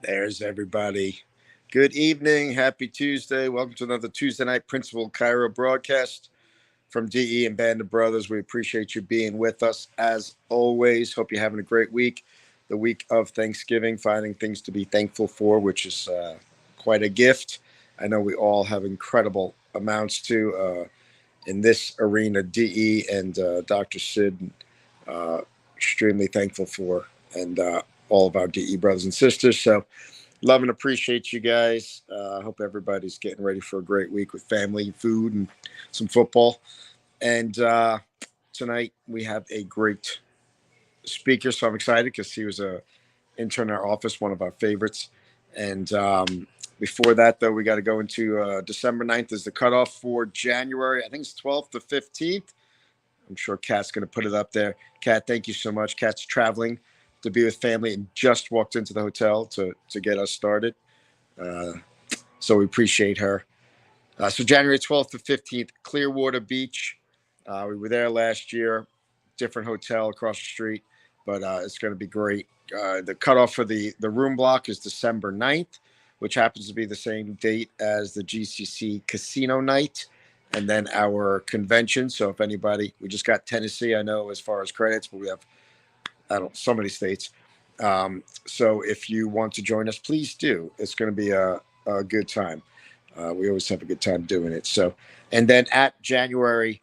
There's everybody. Good evening. Happy Tuesday. Welcome to another Tuesday night Principal Chiro broadcast from DE and Band of Brothers. We appreciate you being with us as always. Hope you're having a great week. The week of Thanksgiving, finding things to be thankful for, which is quite a gift. I know we all have incredible amounts to in this arena. DE and Dr. Sid, extremely thankful for, and all of our DE brothers and sisters. So love and appreciate you guys. I hope everybody's getting ready for a great week with family, food, and some football. And tonight we have a great speaker, so I'm excited because he was a intern in our office, one of our favorites. And before that, though, we got to go into December 9th is the cutoff for January. I think it's 12th to 15th. I'm sure Kat's going to put it up there. Kat, thank you so much. Kat's traveling to be with family and just walked into the hotel to get us started. So we appreciate her. So January 12th to 15th, Clearwater Beach. We were there last year, different hotel across the street, but it's going to be great. The cutoff for the room block is December 9th, which happens to be the same date as the GCC casino night and then our convention. So if anybody, we just got Tennessee, I know, as far as credits, but we have, so many states. So if you want to join us, please do. It's going to be a good time. We always have a good time doing it. So, and then at January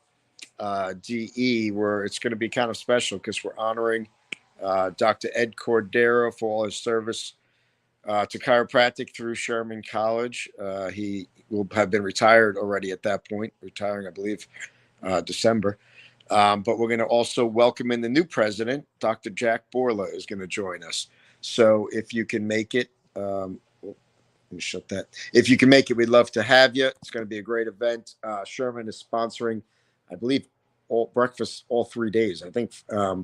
DE, where it's going to be kind of special because we're honoring Dr. Ed Cordero for all his service to chiropractic through Sherman College. He will have been retired already at that point, retiring, I believe, December. But we're going to also welcome in the new president, Dr. Jack Borla is going to join us. So if you can make it, let me shut that. If you can make it, we'd love to have you. It's going to be a great event. Sherman is sponsoring, I believe, all breakfast all 3 days. I think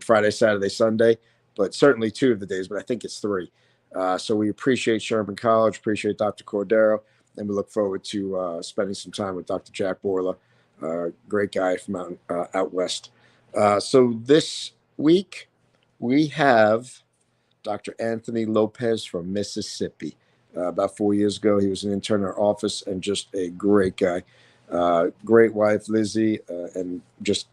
Friday, Saturday, Sunday, but certainly 2 of the days, but I think it's 3. So we appreciate Sherman College, appreciate Dr. Cordero, and we look forward to spending some time with Dr. Jack Borla. Great guy from out west. So this week we have Dr. Anthony Lopez from Mississippi. About 4 years ago, he was an intern in our office and just a great guy. Great wife, Lizzie, and just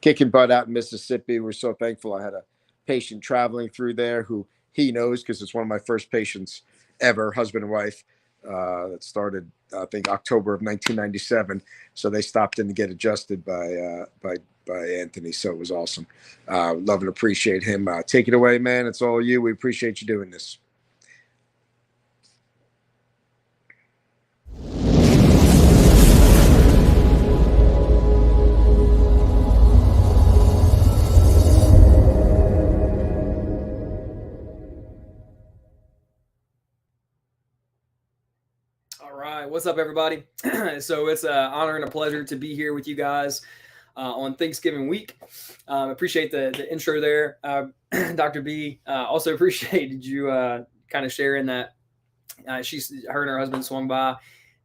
kicking butt out in Mississippi. We're so thankful. I had a patient traveling through there who he knows because it's one of my first patients ever, husband and wife. That started, I think, October of 1997. So they stopped in to get adjusted by Anthony. So it was awesome. Love and appreciate him. Take it away, man. It's all you. We appreciate you doing this. What's up, everybody? So it's an honor and a pleasure to be here with you guys on Thanksgiving week. Appreciate the intro there, Dr. B. Also appreciated you kind of sharing that her and her husband swung by,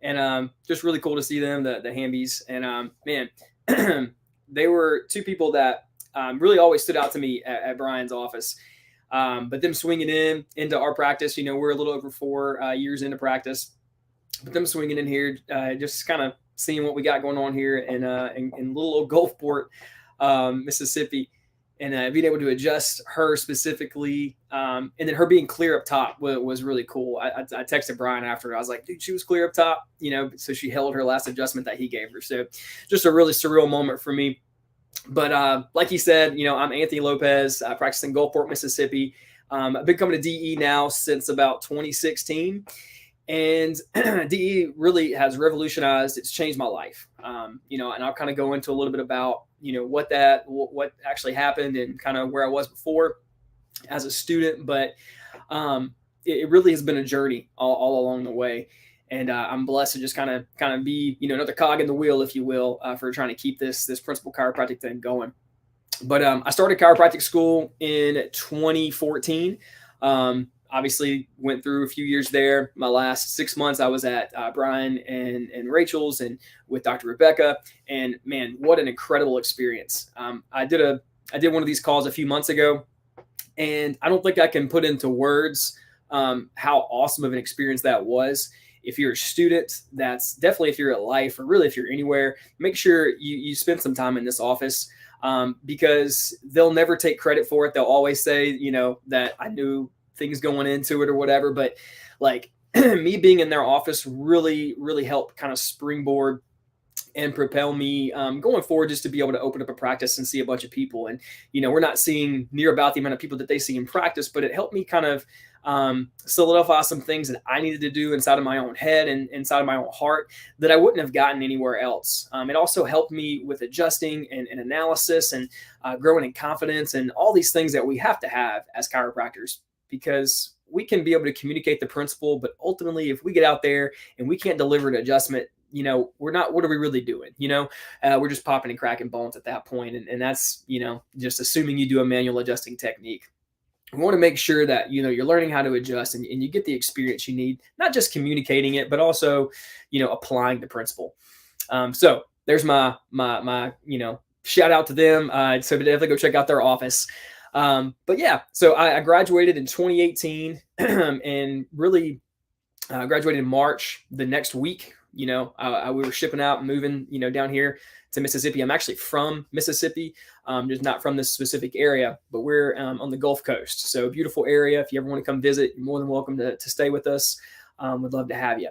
and just really cool to see them, the Hambies. And man, they were 2 people that really always stood out to me at Brian's office. But them swinging into our practice, we're a little over 4 years into practice. But them swinging in here, just kind of seeing what we got going on here in little old Gulfport, Mississippi, and being able to adjust her specifically, and then her being clear up top was really cool. I texted Brian after. I was like, dude, she was clear up top, so she held her last adjustment that he gave her. So just a really surreal moment for me. But like he said, I'm Anthony Lopez, practicing Gulfport, Mississippi. I've been coming to DE now since about 2016. And DE really has revolutionized. It's changed my life. And I'll kind of go into a little bit about, what actually happened and kind of where I was before as a student. But it really has been a journey all along the way. And I'm blessed to just kind of be, another cog in the wheel, if you will, for trying to keep this principal chiropractic thing going. But I started chiropractic school in 2014. Obviously went through a few years there. My last 6 months I was at Brian and Rachel's and with Dr. Rebecca. And man, what an incredible experience. I did one of these calls a few months ago, and I don't think I can put into words how awesome of an experience that was. If you're a student, that's definitely, if you're at Life, or really if you're anywhere, make sure you spend some time in this office, because they'll never take credit for it. They'll always say, that I knew things going into it or whatever. But like me being in their office really, really helped kind of springboard and propel me going forward, just to be able to open up a practice and see a bunch of people. And, we're not seeing near about the amount of people that they see in practice, but it helped me kind of solidify some things that I needed to do inside of my own head and inside of my own heart that I wouldn't have gotten anywhere else. It also helped me with adjusting and analysis and growing in confidence and all these things that we have to have as chiropractors, because we can be able to communicate the principle, but ultimately, if we get out there and we can't deliver an adjustment, we're not, what are we really doing? We're just popping and cracking bones at that point. And that's, just assuming you do a manual adjusting technique. We want to make sure that, you're learning how to adjust and you get the experience you need, not just communicating it, but also, applying the principle. So there's my shout out to them. So definitely go check out their office. But yeah, so I graduated in 2018 and really graduated in March. The next week, we were shipping out and moving, down here to Mississippi. I'm actually from Mississippi, just not from this specific area, but we're on the Gulf Coast. So beautiful area. If you ever want to come visit, you're more than welcome to stay with us. Would love to have you.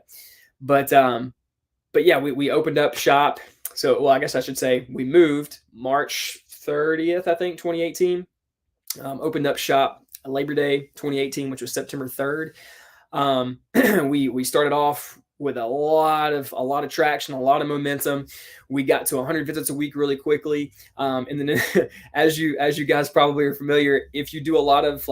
But yeah, we opened up shop. So, well, I guess I should say we moved March 30th, I think, 2018. Opened up shop Labor Day 2018, which was September 3rd. We started off with a lot of traction, a lot of momentum. We got to 100 visits a week really quickly. And then as you guys probably are familiar, if you do a lot of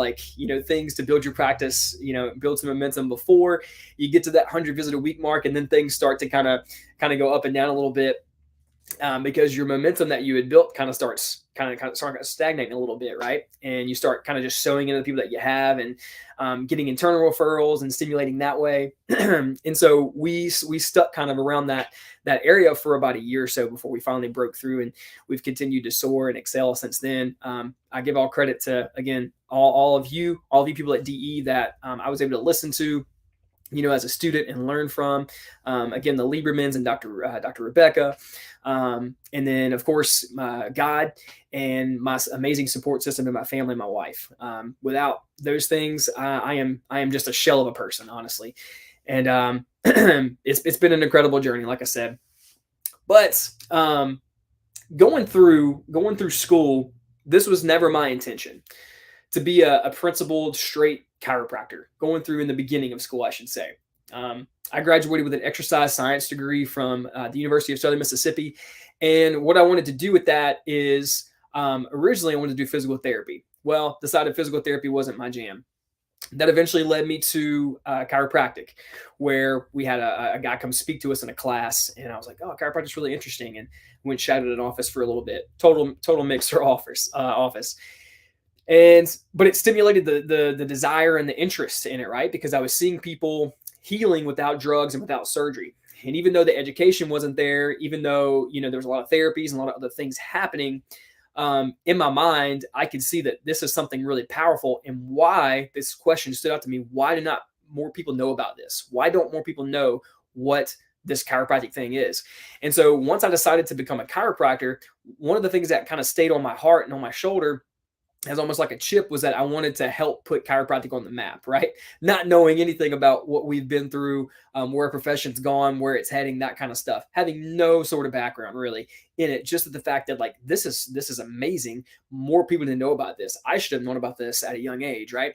things to build your practice, build some momentum before you get to that 100 visit a week mark, and then things start to kind of go up and down a little bit. Because your momentum that you had built kind of starts stagnating a little bit, right? And you start kind of just showing into the people that you have and getting internal referrals and stimulating that way. And so we stuck kind of around that area for about a year or so before we finally broke through, and we've continued to soar and excel since then. I give all credit to, again, all of you people at DE that I was able to listen to, as a student and learn from, again, the Liebermans and Dr. Rebecca. And then of course, God and my amazing support system and my family, my wife. Without those things, I am just a shell of a person, honestly. And it's been an incredible journey, like I said. But going through school, this was never my intention to be a principled, straight chiropractor. Going through in the beginning of school, I should say. I graduated with an exercise science degree from the University of Southern Mississippi. And what I wanted to do with that is originally I wanted to do physical therapy. Well, decided physical therapy wasn't my jam. That eventually led me to chiropractic, where we had a guy come speak to us in a class. And I was like, oh, chiropractic is really interesting. And went shadowed an office for a little bit. Total mixer office. But it stimulated the desire and the interest in it, right? Because I was seeing people healing without drugs and without surgery. And even though the education wasn't there, even though, there was a lot of therapies and a lot of other things happening, in my mind, I could see that this is something really powerful. And why this question stood out to me: why do not more people know about this? Why don't more people know what this chiropractic thing is? And so once I decided to become a chiropractor, one of the things that kind of stayed on my heart and on my shoulder as almost like a chip was that I wanted to help put chiropractic on the map, right? Not knowing anything about what we've been through, where a profession's gone, where it's heading, that kind of stuff. Having no sort of background really in it, just the fact that this is amazing. More people to know about this. I should have known about this at a young age, right?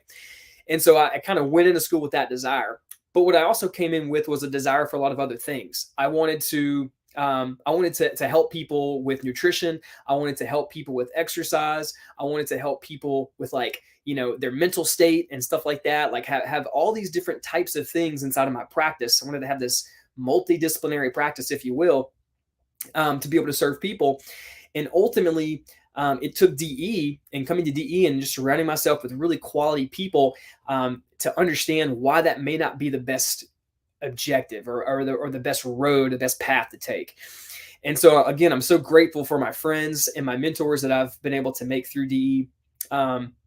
And so I kind of went into school with that desire. But what I also came in with was a desire for a lot of other things. I wanted to help people with nutrition. I wanted to help people with exercise. I wanted to help people with their mental state and stuff like that. Like have all these different types of things inside of my practice. I wanted to have this multidisciplinary practice, if you will, to be able to serve people. And ultimately, it took DE and coming to DE and just surrounding myself with really quality people to understand why that may not be the best objective or the best road, the best path to take. And so again, I'm so grateful for my friends and my mentors that I've been able to make through DE.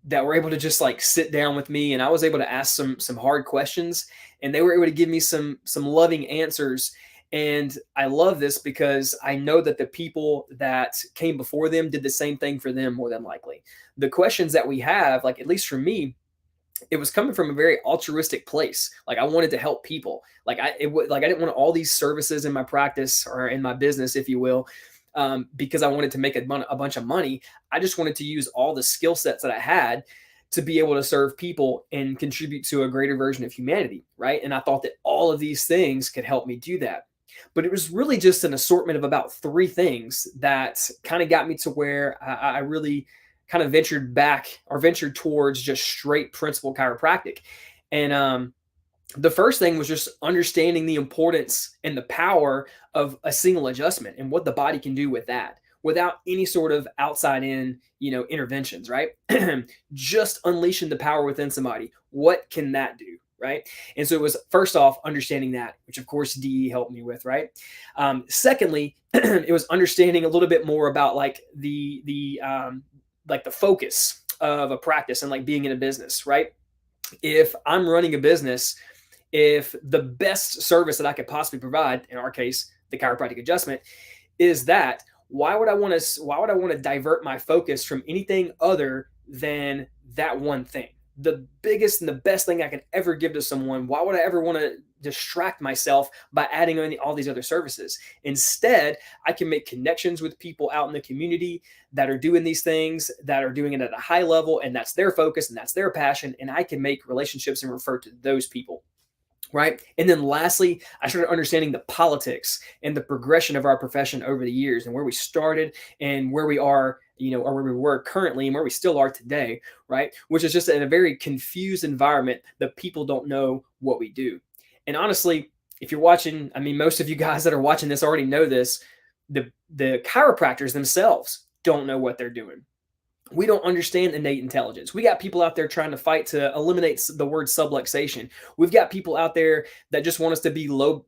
that were able to just like sit down with me, and I was able to ask some hard questions, and they were able to give me some loving answers. And I love this because I know that the people that came before them did the same thing for them more than likely. The questions that we have, like at least for me, it was coming from a very altruistic place. Like I wanted to help people. Like I didn't want all these services in my practice or in my business, if you will, because I wanted to make a bunch of money. I just wanted to use all the skill sets that I had to be able to serve people and contribute to a greater version of humanity, right? And I thought that all of these things could help me do that. But it was really just an assortment of about three things that kind of got me to where I really kind of ventured towards just straight principle chiropractic. And the first thing was just understanding the importance and the power of a single adjustment and what the body can do with that without any sort of outside in, interventions, right? Just unleashing the power within somebody. What can that do? Right. And so it was first off understanding that, which of course DE helped me with. Right. Secondly, it was understanding a little bit more about like the focus of a practice and like being in a business. Right. If I'm running a business, if the best service that I could possibly provide, in our case, the chiropractic adjustment, is that, why would I want to divert my focus from anything other than that one thing? The biggest and the best thing I can ever give to someone. Why would I ever want to distract myself by adding on all these other services? Instead, I can make connections with people out in the community that are doing these things, that are doing it at a high level, and that's their focus and that's their passion. And I can make relationships and refer to those people. Right. And then lastly, I started understanding the politics and the progression of our profession over the years and where we started and where we are, or where we were currently and where we still are today. Right. Which is just in a very confused environment that people don't know what we do. And honestly, if you're watching, I mean, most of you guys that are watching this already know this. The chiropractors themselves don't know what they're doing. We don't understand innate intelligence. We got people out there trying to fight to eliminate the word subluxation. We've got people out there that just want us to be low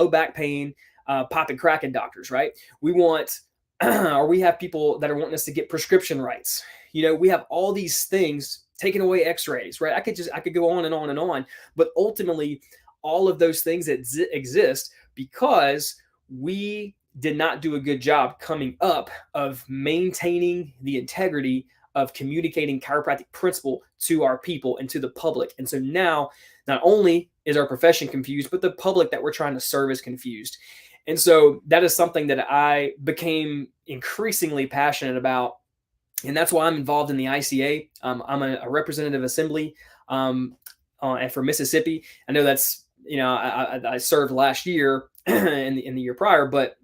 back pain, popping cracking doctors, right? We want, or we have people that are wanting us to get prescription rights. We have all these things, taking away x-rays, right? I could go on and on and on, but ultimately all of those things exist because we did not do a good job coming up of maintaining the integrity of communicating chiropractic principle to our people and to the public. And so now not only is our profession confused, but the public that we're trying to serve is confused. And so that is something that I became increasingly passionate about. And that's why I'm involved in the ICA. I'm a representative assembly for Mississippi. I know that's, I served last year in the year prior, but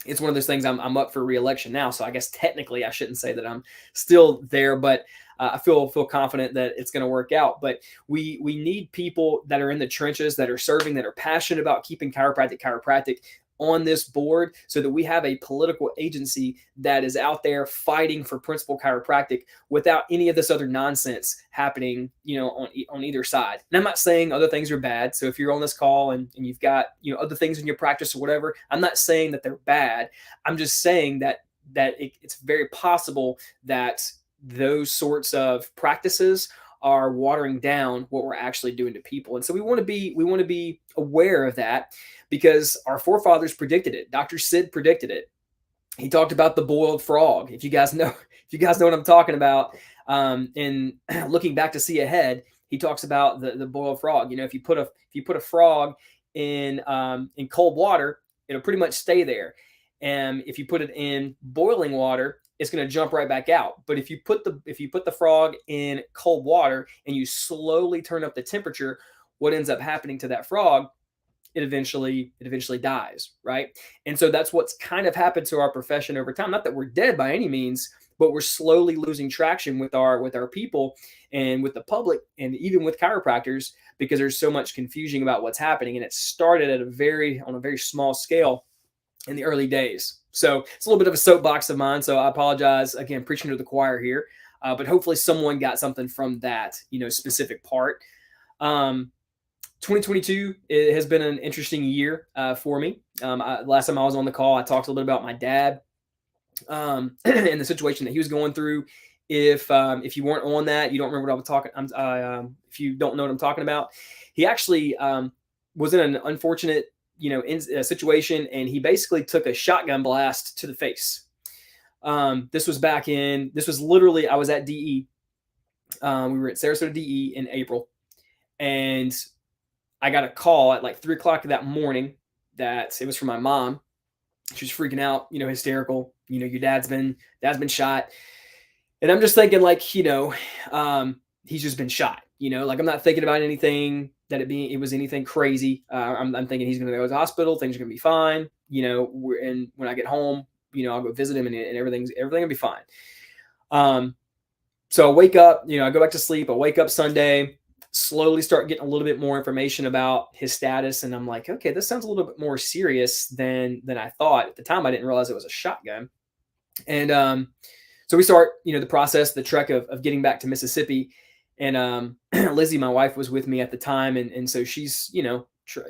it's one of those things. I'm up for re-election now, so I guess technically I shouldn't say that I'm still there, but I feel confident that it's going to work out. But we need people that are in the trenches, that are serving, that are passionate about keeping chiropractic on this board, so that we have a political agency that is out there fighting for principle chiropractic without any of this other nonsense happening, on either side. And I'm not saying other things are bad. So if you're on this call and you've got, other things in your practice or whatever, I'm not saying that they're bad. I'm just saying that it's very possible that those sorts of practices are watering down what we're actually doing to people. And so we want to be aware of that, because our forefathers predicted it. Dr. Sid predicted it. He talked about the boiled frog. If you guys know what I'm talking about, in looking back to see ahead, he talks about the boiled frog. If you put a frog in cold water, it'll pretty much stay there. And if you put it in boiling water, it's going to jump right back out. But if you put the frog in cold water and you slowly turn up the temperature, what ends up happening to that frog? It eventually dies, right? And so that's what's kind of happened to our profession over time. Not that we're dead by any means, but we're slowly losing traction with our people and with the public, and even with chiropractors, because there's so much confusion about what's happening. And it started on a very small scale in the early days. So it's a little bit of a soapbox of mine. So I apologize again, preaching to the choir here, but hopefully someone got something from that, specific part. 2022 has been an interesting year for me. Last time I was on the call, I talked a little bit about my dad and the situation that he was going through If you weren't on that, you don't remember what I was talking. If you don't know what I'm talking about, he actually was in an unfortunate, situation, and he basically took a shotgun blast to the face. This was literally, I was at DE. We were at Sarasota DE in April, and I got a call at like 3 o'clock that morning that it was from my mom. She was freaking out, hysterical. Your dad's been shot. And I'm just thinking like, he's just been shot, like I'm not thinking about anything that it was anything crazy. I'm thinking he's going to go to the hospital. Things are going to be fine. And when I get home, I'll go visit him and everything will be fine. So I wake up, I go back to sleep. I wake up Sunday, slowly start getting a little bit more information about his status. And I'm like, okay, this sounds a little bit more serious than I thought. At the time, I didn't realize it was a shotgun. And, so we start, the process, the trek of getting back to Mississippi. And Lizzie, my wife, was with me at the time. And so she's,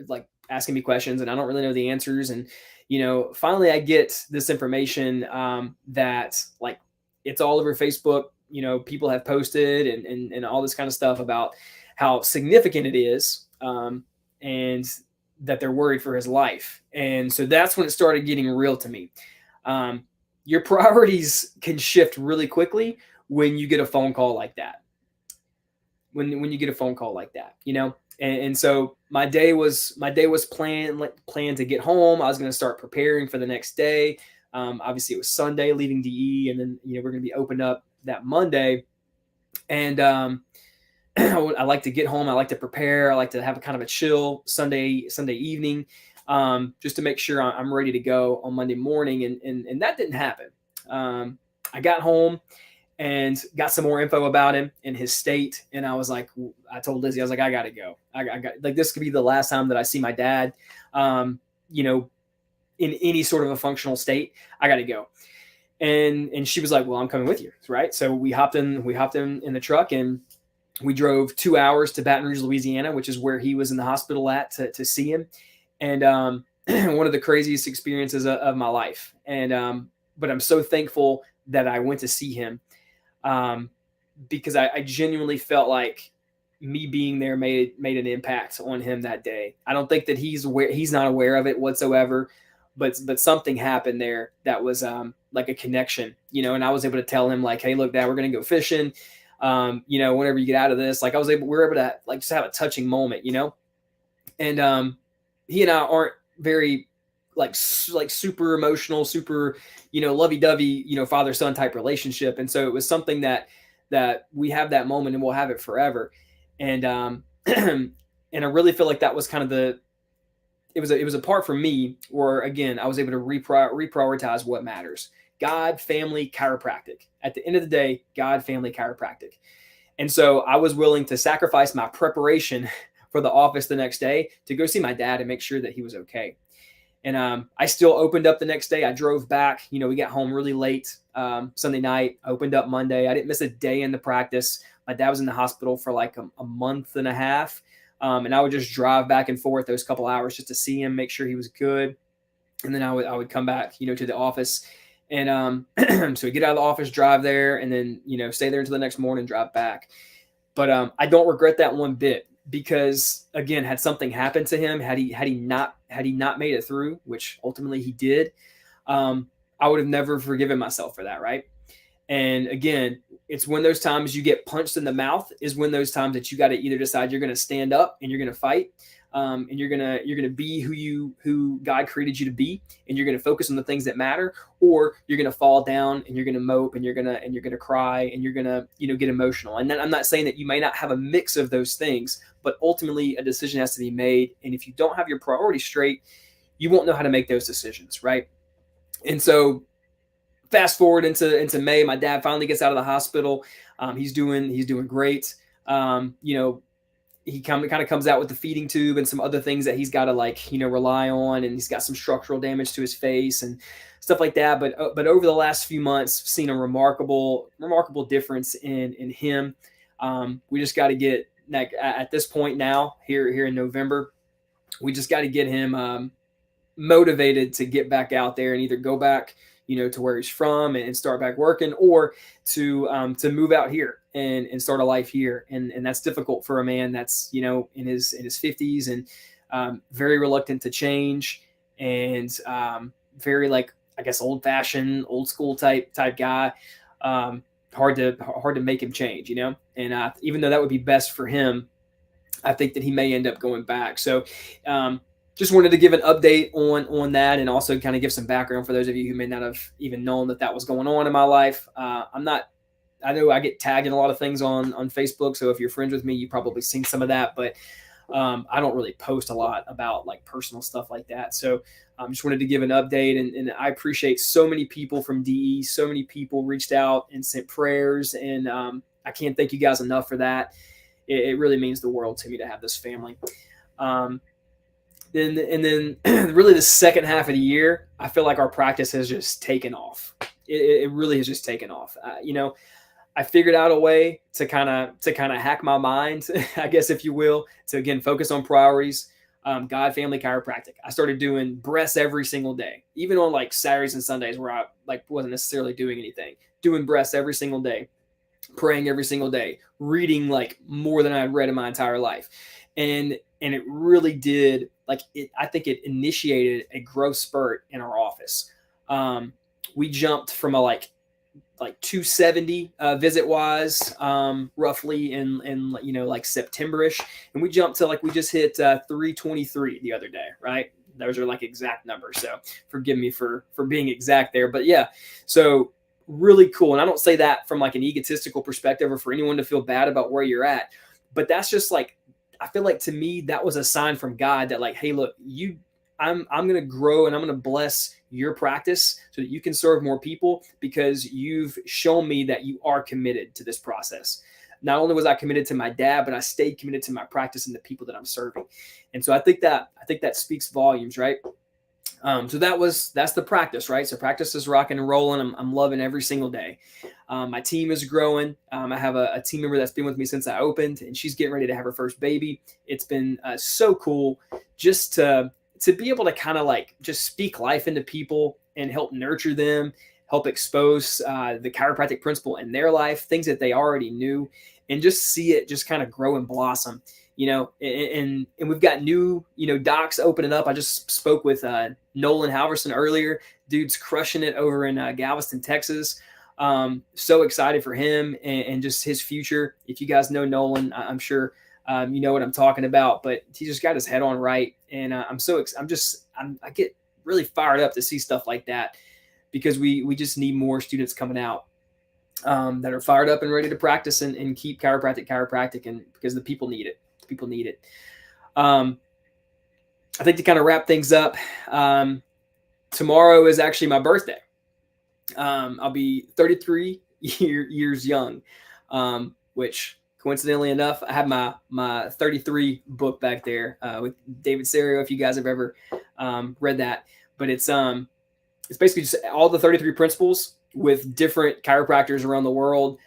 like asking me questions, and I don't really know the answers. And, finally I get this information that like it's all over Facebook. People have posted and all this kind of stuff about how significant it is, and that they're worried for his life. And so that's when it started getting real to me. Your priorities can shift really quickly when you get a phone call like that. When you get a phone call like that, and so my day was planned to get home. I was going to start preparing for the next day. Obviously, it was Sunday, leaving DE, and then we're going to be opened up that Monday. And I like to get home. I like to prepare. I like to have a kind of a chill Sunday evening. Just to make sure I'm ready to go on Monday morning. And that didn't happen. I got home and got some more info about him and his state. And I was like, I told Lizzie, I was like, I got to go. I got like, this could be the last time that I see my dad, in any sort of a functional state. I got to go. And she was like, well, I'm coming with you. Right. So we hopped in the truck, and we drove 2 hours to Baton Rouge, Louisiana, which is where he was in the hospital at to see him. And one of the craziest experiences of my life. And but I'm so thankful that I went to see him, because I genuinely felt like me being there made an impact on him that day. I don't think that he's not aware of it whatsoever, but something happened there that was like a connection, and I was able to tell him like, hey, look, Dad, we're going to go fishing. Whenever you get out of this, like we were able to like just have a touching moment, and he and I aren't very like super emotional, super, lovey-dovey, father-son type relationship. And so it was something that we have that moment, and we'll have it forever. And and I really feel like that was kind of it was a part for me where, again, I was able to reprioritize what matters. God, family, chiropractic. At the end of the day, God, family, chiropractic. And so I was willing to sacrifice my preparation for the office the next day to go see my dad and make sure that he was okay. And I still opened up the next day. I drove back. We got home really late Sunday night. I opened up Monday. I didn't miss a day in the practice. My dad was in the hospital for like a month and a half. And I would just drive back and forth those couple hours just to see him, make sure he was good. And then I would come back, to the office. And so we get out of the office, drive there, and then, stay there until the next morning, drive back. But I don't regret that one bit, because again, had something happened to him, had he not made it through, which ultimately he did, I would have never forgiven myself for that. Right. And again, it's when those times you get punched in the mouth is when those times that you got to either decide you're going to stand up and you're going to fight, and you're gonna be who God created you to be, and you're gonna focus on the things that matter, or you're gonna fall down and you're gonna mope and you're gonna cry and you're gonna get emotional. And then I'm not saying that you may not have a mix of those things, but ultimately a decision has to be made. And if you don't have your priorities straight, you won't know how to make those decisions, right? And so fast forward into May, my dad finally gets out of the hospital. He's doing great. He kind of comes out with the feeding tube and some other things that he's got to rely on, and he's got some structural damage to his face and stuff like that. But over the last few months, I've seen a remarkable difference in him. We just got to get at this point now here in November, we just got to get him motivated to get back out there and either go back to where he's from and start back working, or to move out here and start a life here. And that's difficult for a man that's, in his 50s and very reluctant to change, and very, like, I guess, old fashioned, old school type guy. Hard to make him change, and even though that would be best for him, I think that he may end up going back. So just wanted to give an update on that, and also kind of give some background for those of you who may not have even known that was going on in my life. I know I get tagged in a lot of things on Facebook, so if you're friends with me, you've probably seen some of that, but I don't really post a lot about, like, personal stuff like that. So just wanted to give an update, and I appreciate so many people from DE. So many people reached out and sent prayers, and I can't thank you guys enough for that. It really means the world to me to have this family. Then really the second half of the year, I feel like our practice has just taken off. It really has just taken off. I figured out a way to kind of hack my mind, I guess, if you will, to again focus on priorities. God, family, chiropractic. I started doing breaths every single day, even on, like, Saturdays and Sundays where I, like, wasn't necessarily doing anything. Doing breaths every single day, praying every single day, reading, like, more than I had read in my entire life, and it really did, like, it. I think it initiated a growth spurt in our office. We jumped from a like 270 visit wise, roughly in like September-ish, and we jumped to, like, we just hit 323 the other day, right? Those are, like, exact numbers, so forgive me for being exact there, but yeah, so really cool. And I don't say that from, like, an egotistical perspective or for anyone to feel bad about where you're at, but that's just, like, I feel like, to me, that was a sign from God that, like, hey, look, I'm going to grow and I'm going to bless your practice so that you can serve more people, because you've shown me that you are committed to this process. Not only was I committed to my dad, but I stayed committed to my practice and the people that I'm serving. And so I think that speaks volumes, right? So that's the practice, right? So practice is rocking and rolling. I'm loving every single day. My team is growing. I have a team member that's been with me since I opened, and she's getting ready to have her first baby. It's been so cool just to be able to kind of, like, just speak life into people and help nurture them, help expose the chiropractic principle in their life, things that they already knew, and just see it just kind of grow and blossom. And we've got new, docs opening up. I just spoke with Nolan Halverson earlier. Dude's crushing it over in Galveston, Texas. So excited for him and just his future. If you guys know Nolan, I'm sure you know what I'm talking about, but he just got his head on right. And I get really fired up to see stuff like that, because we just need more students coming out that are fired up and ready to practice and keep chiropractic, and because the people need it. People need it. I think to kind of wrap things up, tomorrow is actually my birthday. I'll be 33 years young, which coincidentally enough, I have my 33 book back there with David Serio, if you guys have ever read that. But it's basically just all the 33 principles with different chiropractors around the world,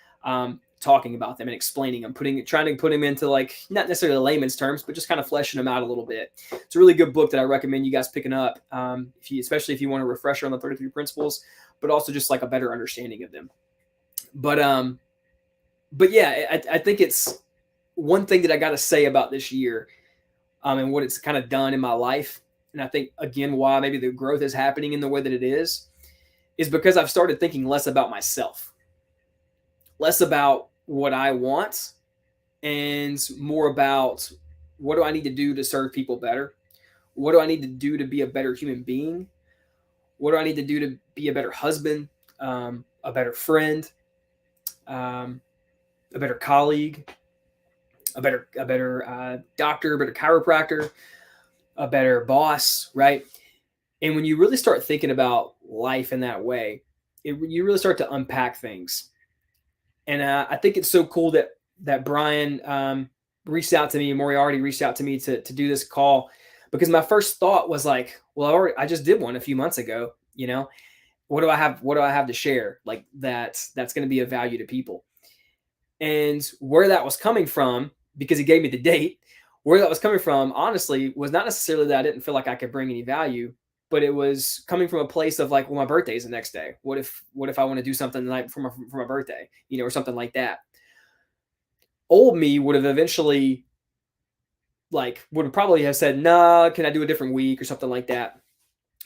talking about them and explaining them, trying to put them into, like, not necessarily layman's terms, but just kind of fleshing them out a little bit. It's a really good book that I recommend you guys picking up, especially if you want a refresher on the 33 principles, but also just, like, a better understanding of them. But yeah, I think it's one thing that I got to say about this year, and what it's kind of done in my life. And I think, again, why maybe the growth is happening in the way that it is because I've started thinking less about myself, less about what I want, and more about what do I need to do to serve people better? What do I need to do to be a better human being? What do I need to do to be a better husband, a better friend, a better colleague, a better doctor, a better chiropractor, a better boss, right? And when you really start thinking about life in that way, you really start to unpack things. And I think it's so cool that Brian reached out to me, and Moriarty reached out to me to do this call, because my first thought was like, well, I just did one a few months ago. What do I have to share, like that's going to be of value to people? And where that was coming from, because he gave me the date, where that was coming from, honestly, was not necessarily that I didn't feel like I could bring any value. but it was coming from a place of like, well, my birthday's the next day. What if I want to do something like for my birthday, or something like that. Old me would have eventually would probably have said, nah, can I do a different week or something like that.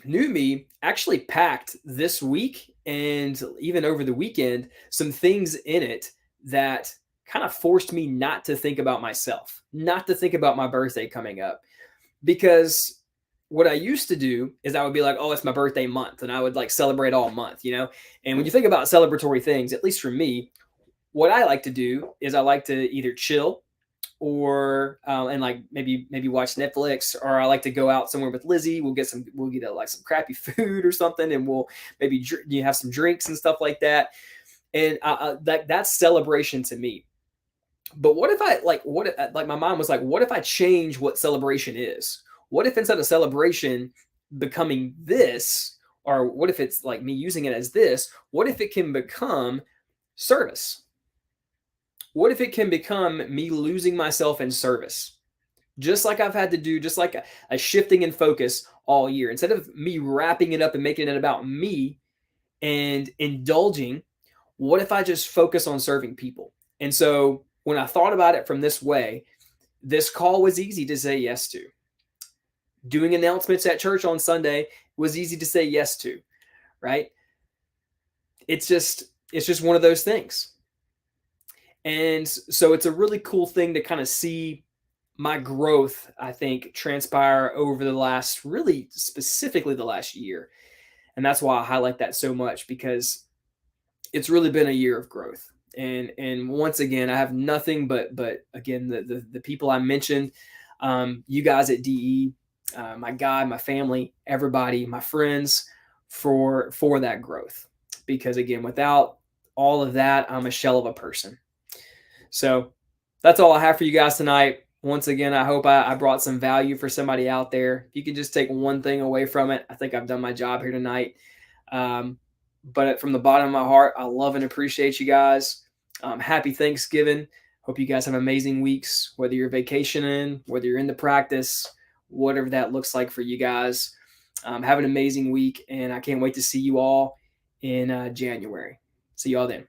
New me actually packed this week and even over the weekend some things in it that kind of forced me not to think about myself, not to think about my birthday coming up. Because what I used to do is I would be like, oh, it's my birthday month, and I would like celebrate all month, And when you think about celebratory things, at least for me, what I like to do is I like to either chill or and like maybe watch Netflix, or I like to go out somewhere with Lizzie. We'll get some crappy food or something, and we'll maybe have some drinks and stuff like that. And that's celebration to me. But what if my mom was like, what if I change what celebration is? What if instead of celebration becoming this, or what if it's like me using it as this? What if it can become service? What if it can become me losing myself in service? Just like I've had to do, just like a shifting in focus all year. Instead of me wrapping it up and making it about me and indulging, what if I just focus on serving people? And so when I thought about it from this way, this call was easy to say yes to. Doing announcements at church on Sunday was easy to say yes to, right? It's just one of those things. And so it's a really cool thing to kind of see my growth, I think, transpire over the last, really specifically the last year. And that's why I highlight that so much, because it's really been a year of growth. And once again, I have nothing but again, the people I mentioned, you guys at DE, my God, my family, everybody, my friends, for that growth. Because again, without all of that, I'm a shell of a person. So that's all I have for you guys tonight. Once again, I hope I brought some value for somebody out there. If you can just take one thing away from it, I think I've done my job here tonight. But from the bottom of my heart, I love and appreciate you guys. Happy Thanksgiving. Hope you guys have amazing weeks, whether you're vacationing, whether you're in the practice, whatever that looks like for you guys. Have an amazing week, and I can't wait to see you all in January. See you all then.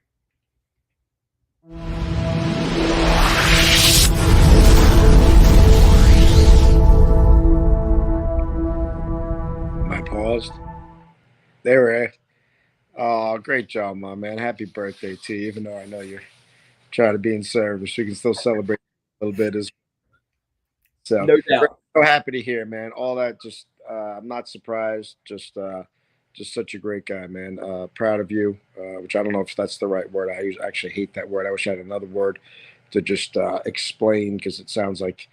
I paused. There, oh, great job, my man. Happy birthday to you. Even though I know you're trying to be in service, we can still celebrate a little bit as well. So, no doubt. So happy to hear, man. All that, just I'm not surprised. Just such a great guy, man. Proud of you. Which I don't know if that's the right word. I actually hate that word. I wish I had another word to just explain, because it sounds like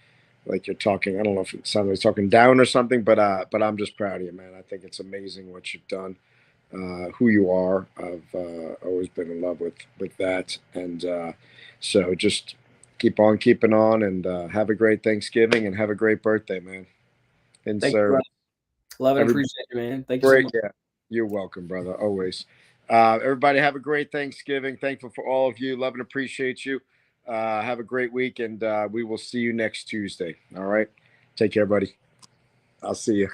you're talking. I don't know if it sounds like talking down or something, but I'm just proud of you, man. I think it's amazing what you've done, who you are. I've always been in love with that, and so just keep on keeping on, and have a great Thanksgiving, and have a great birthday, man. And Thank so, you, love and appreciate you, man. Thank you great, so much. yeah. You're welcome, brother. Always. Everybody, have a great Thanksgiving. Thankful for all of you. Love and appreciate you. Have a great week, and we will see you next Tuesday. All right. Take care, buddy. I'll see you.